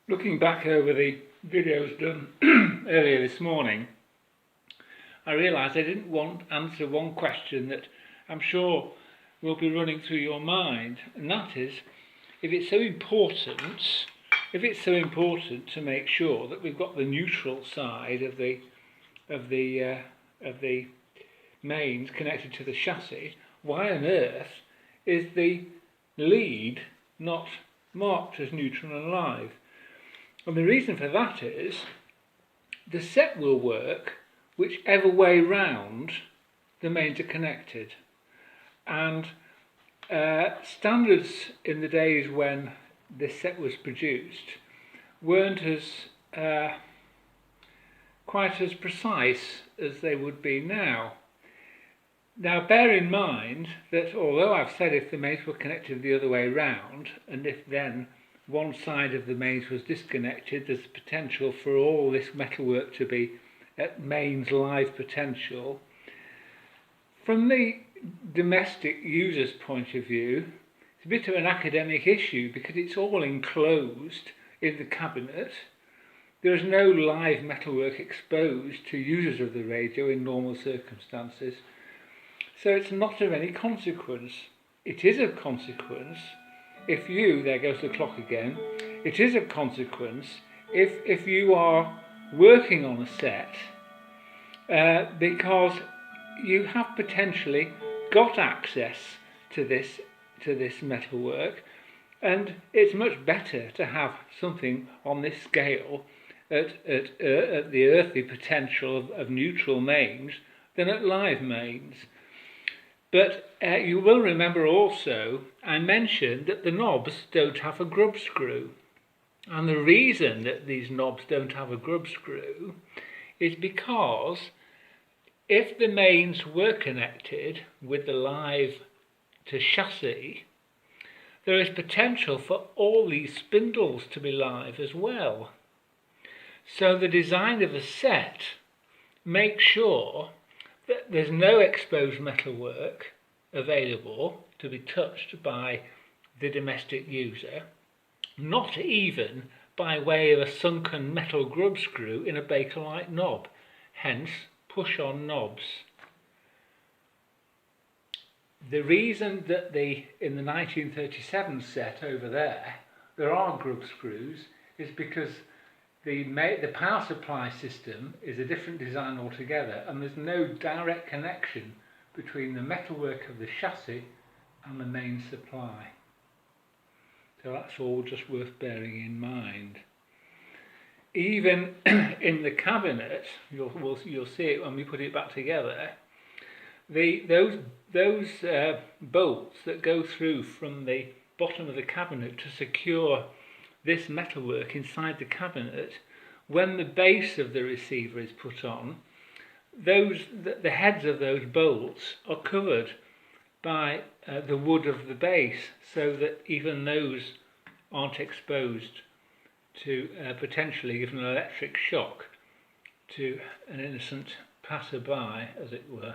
Looking back over the videos done earlier this morning, I realised I didn't answer one question that I'm sure will be running through your mind, and that is, if it's so important to make sure that we've got the neutral side of the mains connected to the chassis, why on earth is the lead not marked as neutral and live? And the reason for that is the set will work whichever way round the mains are connected. And standards in the days when this set was produced weren't as quite as precise as they would be now. Now bear in mind that although I've said if the mains were connected the other way round, and if then one side of the mains was disconnected, there's potential for all this metalwork to be at mains live potential. From the domestic user's point of view, it's a bit of an academic issue because it's all enclosed in the cabinet. There is no live metalwork exposed to users of the radio in normal circumstances, so it's not of any consequence. It is of consequence if you, there goes the clock again, it is of consequence if you are working on a set because you have potentially got access to this metalwork, and it's much better to have something on this scale at the earthly potential of neutral mains than at live mains. But you will remember also I mentioned that the knobs don't have a grub screw, and the reason that these knobs don't have a grub screw is because if the mains were connected with the live to chassis, there is potential for all these spindles to be live as well. So the design of a set makes sure that there's no exposed metalwork available to be touched by the domestic user, not even by way of a sunken metal grub screw in a Bakelite knob, hence push-on knobs. The reason that in the 1937 set over there are grub screws is because the power supply system is a different design altogether, and there's no direct connection between the metalwork of the chassis and the main supply. So that's all just worth bearing in mind. Even in the cabinet, you'll see it when we put it back together, those bolts that go through from the bottom of the cabinet to secure this metalwork inside the cabinet, when the base of the receiver is put on, the heads of those bolts are covered by the wood of the base, so that even those aren't exposed to potentially giving an electric shock to an innocent passerby, as it were.